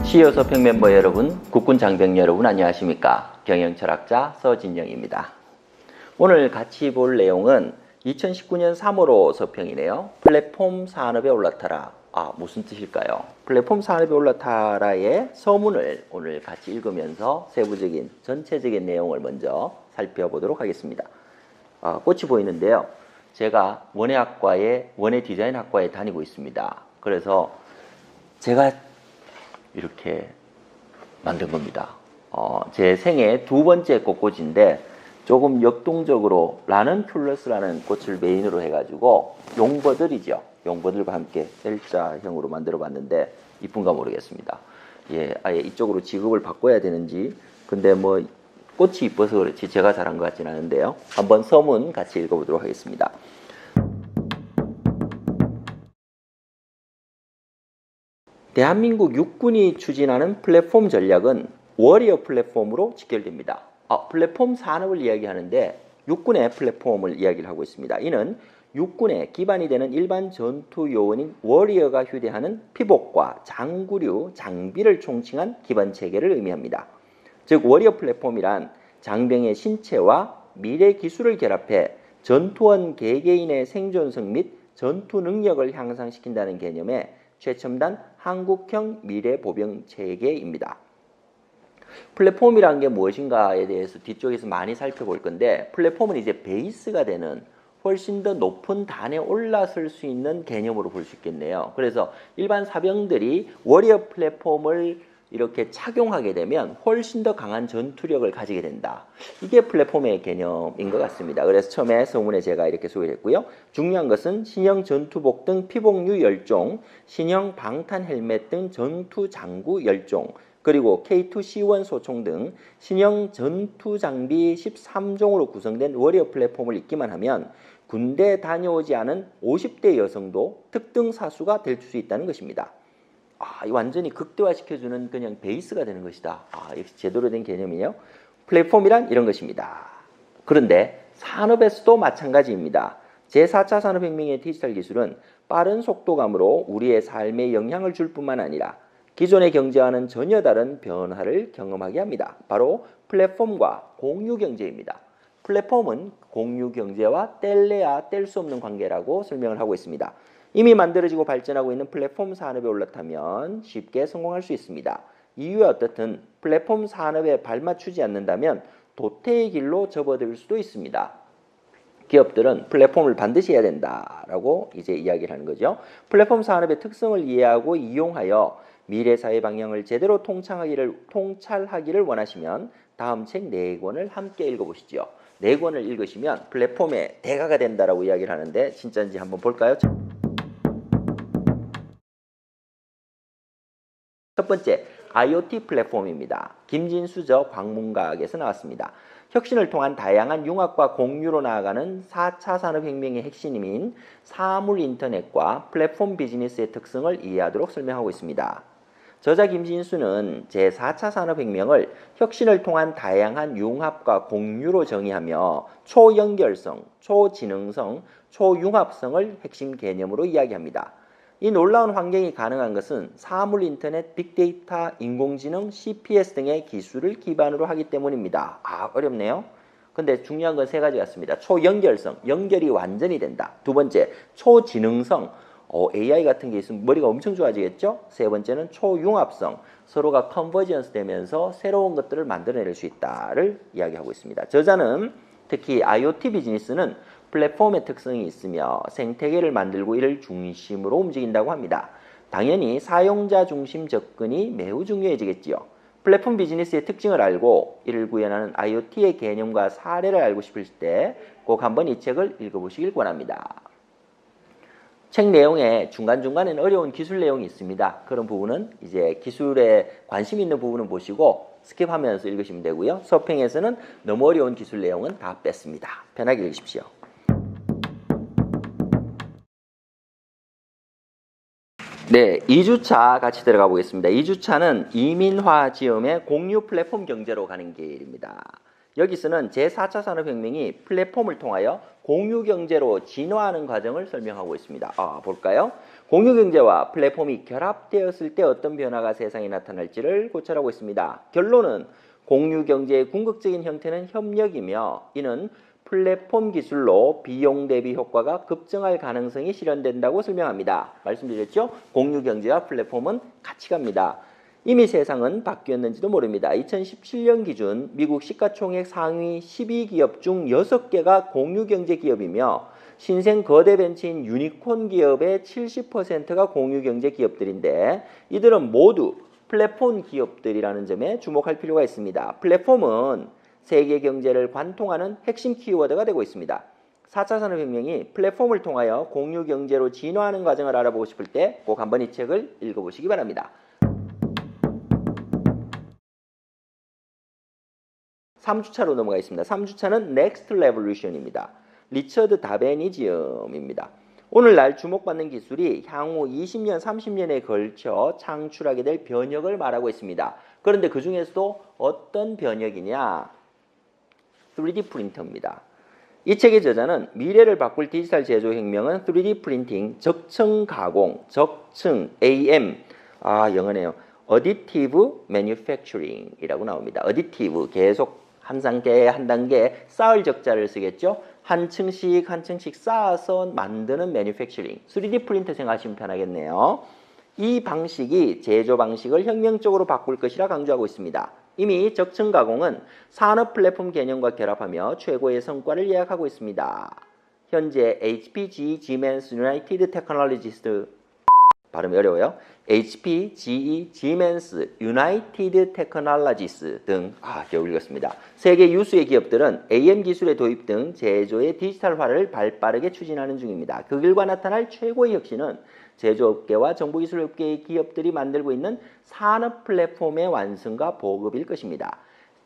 시효 서평 멤버 여러분, 국군 장병 여러분 안녕하십니까? 경영철학자 서진영입니다. 오늘 같이 볼 내용은 2019년 3월 서평이네요. 플랫폼 산업에 올라타라. 무슨 뜻일까요? 플랫폼 산업에 올라타라의 서문을 오늘 같이 읽으면서 세부적인 전체적인 내용을 먼저 살펴보도록 하겠습니다. 꽃이 보이는데요. 제가 원예 디자인학과에 다니고 있습니다. 그래서 제가 이렇게 만든 겁니다. 제 생애 두 번째 꽃꽂이인데 조금 역동적으로 라넌큘러스라는 꽃을 메인으로 해가지고 용버들이죠. 용버들과 함께 L자형으로 만들어 봤는데 이쁜가 모르겠습니다. 아예 이쪽으로 직업을 바꿔야 되는지, 근데 뭐 꽃이 이뻐서 그렇지 제가 잘한 것 같지는 않은데요. 한번 서문 같이 읽어보도록 하겠습니다. 대한민국 육군이 추진하는 플랫폼 전략은 워리어 플랫폼으로 직결됩니다. 플랫폼 산업을 이야기하는데 육군의 플랫폼을 이야기를 하고 있습니다. 이는 육군의 기반이 되는 일반 전투 요원인 워리어가 휴대하는 피복과 장구류, 장비를 총칭한 기반 체계를 의미합니다. 즉 워리어 플랫폼이란 장병의 신체와 미래 기술을 결합해 전투원 개개인의 생존성 및 전투 능력을 향상시킨다는 개념의 최첨단 한국형 미래 보병 체계입니다. 플랫폼이라는 게 무엇인가에 대해서 뒤쪽에서 많이 살펴볼 건데, 플랫폼은 이제 베이스가 되는 훨씬 더 높은 단에 올라설 수 있는 개념으로 볼 수 있겠네요. 그래서 일반 사병들이 워리어 플랫폼을 이렇게 착용하게 되면 훨씬 더 강한 전투력을 가지게 된다. 이게 플랫폼의 개념인 것 같습니다. 그래서 처음에 서문에 제가 이렇게 소개했고요. 중요한 것은 신형 전투복 등 피복류 10종, 신형 방탄 헬멧 등 전투 장구 10종, 그리고 K2C1 소총 등 신형 전투 장비 13종으로 구성된 워리어 플랫폼을 입기만 하면 군대 다녀오지 않은 50대 여성도 특등 사수가 될 수 있다는 것입니다. 완전히 극대화시켜주는 그냥 베이스가 되는 것이다. 역시 제대로 된 개념이에요. 플랫폼이란 이런 것입니다. 그런데 산업에서도 마찬가지입니다. 제4차 산업혁명의 디지털 기술은 빠른 속도감으로 우리의 삶에 영향을 줄 뿐만 아니라 기존의 경제와는 전혀 다른 변화를 경험하게 합니다. 바로 플랫폼과 공유경제입니다. 플랫폼은 공유경제와 뗄래야 뗄 수 없는 관계라고 설명을 하고 있습니다. 이미 만들어지고 발전하고 있는 플랫폼 산업에 올라타면 쉽게 성공할 수 있습니다. 이유야 어떻든 플랫폼 산업에 발맞추지 않는다면 도태의 길로 접어들 수도 있습니다. 기업들은 플랫폼을 반드시 해야 된다라고 이제 이야기를 하는 거죠. 플랫폼 산업의 특성을 이해하고 이용하여 미래 사회 방향을 제대로 통찰하기를 원하시면 다음 책 4권을 함께 읽어보시죠. 4권을 읽으시면 플랫폼의 대가가 된다라고 이야기를 하는데 진짜인지 한번 볼까요? 첫 번째, IoT 플랫폼입니다. 김진수저 광문과학에서 나왔습니다. 혁신을 통한 다양한 융합과 공유로 나아가는 4차 산업혁명의 핵심인 사물 인터넷과 플랫폼 비즈니스의 특성을 이해하도록 설명하고 있습니다. 저자 김진수는 제4차 산업혁명을 혁신을 통한 다양한 융합과 공유로 정의하며 초연결성, 초지능성, 초융합성을 핵심 개념으로 이야기합니다. 이 놀라운 환경이 가능한 것은 사물 인터넷, 빅데이터, 인공지능, CPS 등의 기술을 기반으로 하기 때문입니다. 어렵네요. 근데 중요한 건 3가지 같습니다. 초연결성, 연결이 완전히 된다. 두 번째, 초지능성, AI 같은 게 있으면 머리가 엄청 좋아지겠죠? 세 번째는 초융합성, 서로가 컨버전스 되면서 새로운 것들을 만들어낼 수 있다를 이야기하고 있습니다. 저자는 특히 IoT 비즈니스는 플랫폼의 특성이 있으며 생태계를 만들고 이를 중심으로 움직인다고 합니다. 당연히 사용자 중심 접근이 매우 중요해지겠지요. 플랫폼 비즈니스의 특징을 알고 이를 구현하는 IoT의 개념과 사례를 알고 싶을 때 꼭 한번 이 책을 읽어보시길 권합니다. 책 내용에 중간중간에는 어려운 기술 내용이 있습니다. 그런 부분은 이제 기술에 관심 있는 부분은 보시고 스킵하면서 읽으시면 되고요. 서평에서는 너무 어려운 기술 내용은 다 뺐습니다. 편하게 읽으십시오. 네, 2주차 같이 들어가 보겠습니다. 2주차는 이민화 지음의 공유 플랫폼 경제로 가는 길입니다. 여기서는 제4차 산업혁명이 플랫폼을 통하여 공유경제로 진화하는 과정을 설명하고 있습니다. 볼까요? 공유경제와 플랫폼이 결합되었을 때 어떤 변화가 세상에 나타날지를 고찰하고 있습니다. 결론은 공유경제의 궁극적인 형태는 협력이며 이는 플랫폼 기술로 비용 대비 효과가 급증할 가능성이 실현된다고 설명합니다. 말씀드렸죠? 공유경제와 플랫폼은 같이 갑니다. 이미 세상은 바뀌었는지도 모릅니다. 2017년 기준 미국 시가총액 상위 12기업 중 6개가 공유경제 기업이며 신생 거대 벤처인 유니콘 기업의 70%가 공유경제 기업들인데 이들은 모두 플랫폼 기업들이라는 점에 주목할 필요가 있습니다. 플랫폼은 세계 경제를 관통하는 핵심 키워드가 되고 있습니다. 4차 산업혁명이 플랫폼을 통하여 공유경제로 진화하는 과정을 알아보고 싶을 때 꼭 한번 이 책을 읽어보시기 바랍니다. 3주차로 넘어가겠습니다. 3주차는 Next Revolution입니다. 리처드 다베니즘입니다. 오늘날 주목받는 기술이 향후 20년, 30년에 걸쳐 창출하게 될 변혁을 말하고 있습니다. 그런데 그 중에서도 어떤 변혁이냐? 3D 프린터입니다. 이 책의 저자는 미래를 바꿀 디지털 제조 혁명은 3D 프린팅, 적층 가공, 적층 AM, 영어네요. Additive Manufacturing이라고 나옵니다. Additive, 계속 한 단계 쌓을 적자를 쓰겠죠. 한 층씩 한 층씩 쌓아서 만드는 Manufacturing, 3D 프린터 생각하시면 편하겠네요. 이 방식이 제조 방식을 혁명적으로 바꿀 것이라 강조하고 있습니다. 이미 적층 가공은 산업 플랫폼 개념과 결합하며 최고의 성과를 예약하고 있습니다. 현재 HP, GE, Siemens, United Technologies, 발음이 어려워요. HP, GE, Siemens, United Technologies 등 겨우 읽었습니다. 세계 유수의 기업들은 AM 기술의 도입 등 제조의 디지털화를 발빠르게 추진하는 중입니다. 그 결과 나타날 최고의 혁신은 제조업계와 정보기술업계의 기업들이 만들고 있는 산업 플랫폼의 완성과 보급일 것입니다.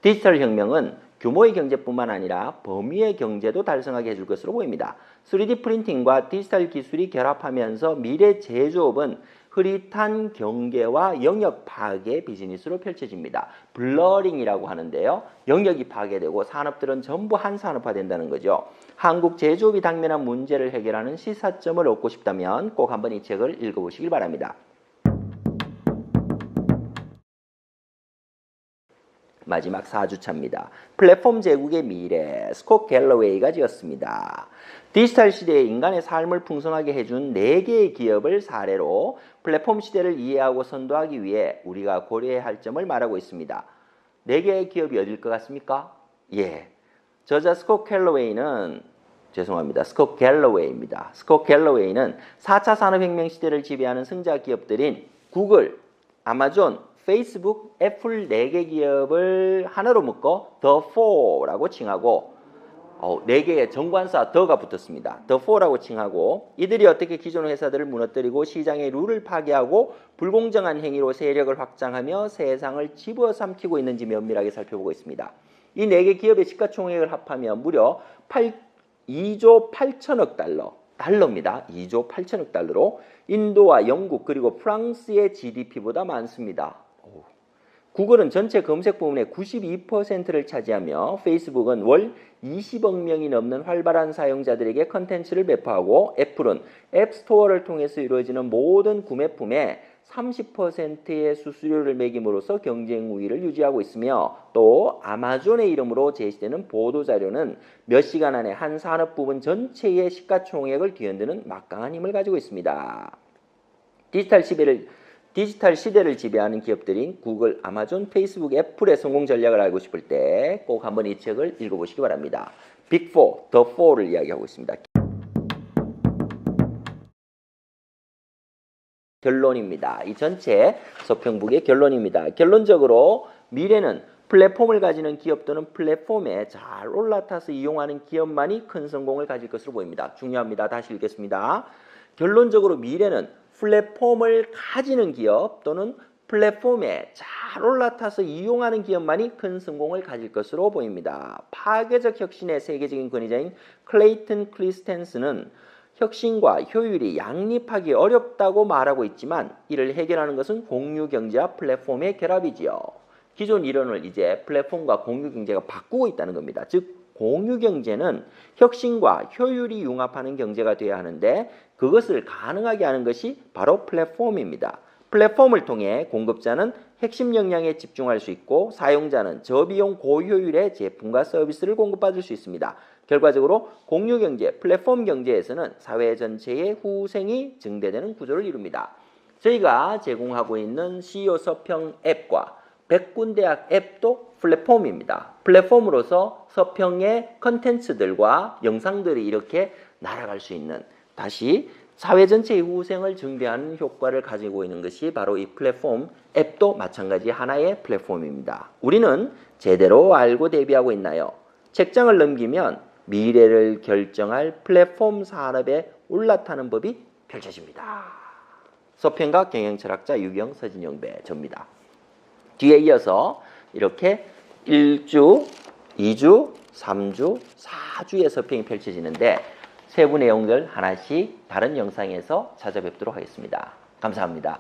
디지털 혁명은 규모의 경제뿐만 아니라 범위의 경제도 달성하게 해줄 것으로 보입니다. 3D 프린팅과 디지털 기술이 결합하면서 미래 제조업은 흐릿한 경계와 영역 파괴 비즈니스로 펼쳐집니다. 블러링이라고 하는데요. 영역이 파괴되고 산업들은 전부 한 산업화된다는 거죠. 한국 제조업이 당면한 문제를 해결하는 시사점을 얻고 싶다면 꼭 한번 이 책을 읽어보시길 바랍니다. 마지막 4주차입니다. 플랫폼 제국의 미래, 스콧 갤러웨이가 지었습니다. 디지털 시대에 인간의 삶을 풍성하게 해준 4개의 기업을 사례로 플랫폼 시대를 이해하고 선도하기 위해 우리가 고려해야 할 점을 말하고 있습니다. 4개의 기업이 어딜 것 같습니까? 저자 스콧 갤러웨이는 스콧 갤러웨이입니다. 스콧 갤러웨이는 4차 산업혁명 시대를 지배하는 승자 기업들인 구글, 아마존, 페이스북, 애플 4개 기업을 하나로 묶어 The 4라고 칭하고 4개의 정관사 더가 붙었습니다. The 4라고 칭하고 이들이 어떻게 기존 회사들을 무너뜨리고 시장의 룰을 파괴하고 불공정한 행위로 세력을 확장하며 세상을 집어삼키고 있는지 면밀하게 살펴보고 있습니다. 이 4개 기업의 시가총액을 합하면 무려 2조 8천억 달러입니다. 2조 8천억 달러로 인도와 영국 그리고 프랑스의 GDP보다 많습니다. 구글은 전체 검색 부문의 92%를 차지하며 페이스북은 월 20억 명이 넘는 활발한 사용자들에게 컨텐츠를 배포하고 애플은 앱스토어를 통해서 이루어지는 모든 구매품에 30%의 수수료를 매김으로써 경쟁 우위를 유지하고 있으며 또 아마존의 이름으로 제시되는 보도자료는 몇 시간 안에 한 산업 부분 전체의 시가총액을 뒤흔드는 막강한 힘을 가지고 있습니다. 디지털 시대를 지배하는 기업들인 구글, 아마존, 페이스북, 애플의 성공 전략을 알고 싶을 때 꼭 한번 이 책을 읽어보시기 바랍니다. 빅4, 더4를 이야기하고 있습니다. 결론입니다. 이 전체 서평북의 결론입니다. 결론적으로 미래는 플랫폼을 가지는 기업 또는 플랫폼에 잘 올라타서 이용하는 기업만이 큰 성공을 가질 것으로 보입니다. 중요합니다. 다시 읽겠습니다. 결론적으로 미래는 플랫폼을 가지는 기업 또는 플랫폼에 잘 올라타서 이용하는 기업만이 큰 성공을 가질 것으로 보입니다. 파괴적 혁신의 세계적인 권위자인 클레이튼 크리스텐스는 혁신과 효율이 양립하기 어렵다고 말하고 있지만 이를 해결하는 것은 공유경제와 플랫폼의 결합이지요. 기존 이론을 이제 플랫폼과 공유경제가 바꾸고 있다는 겁니다. 즉 공유경제는 혁신과 효율이 융합하는 경제가 되어야 하는데 그것을 가능하게 하는 것이 바로 플랫폼입니다. 플랫폼을 통해 공급자는 핵심 역량에 집중할 수 있고 사용자는 저비용 고효율의 제품과 서비스를 공급받을 수 있습니다. 결과적으로 공유경제, 플랫폼 경제에서는 사회 전체의 후생이 증대되는 구조를 이룹니다. 저희가 제공하고 있는 CEO 서평 앱과 백군대학 앱도 플랫폼입니다. 플랫폼으로서 서평의 컨텐츠들과 영상들이 이렇게 날아갈 수 있는 다시 사회 전체의 후생을 증대하는 효과를 가지고 있는 것이 바로 이 플랫폼 앱도 마찬가지 하나의 플랫폼입니다. 우리는 제대로 알고 대비하고 있나요? 책장을 넘기면 미래를 결정할 플랫폼 산업에 올라타는 법이 펼쳐집니다. 서평가 경영철학자 유경 서진영 배저입니다. 뒤에 이어서 이렇게 1주, 2주, 3주, 4주의 서평이 펼쳐지는데 세부 내용들 하나씩 다른 영상에서 찾아뵙도록 하겠습니다. 감사합니다.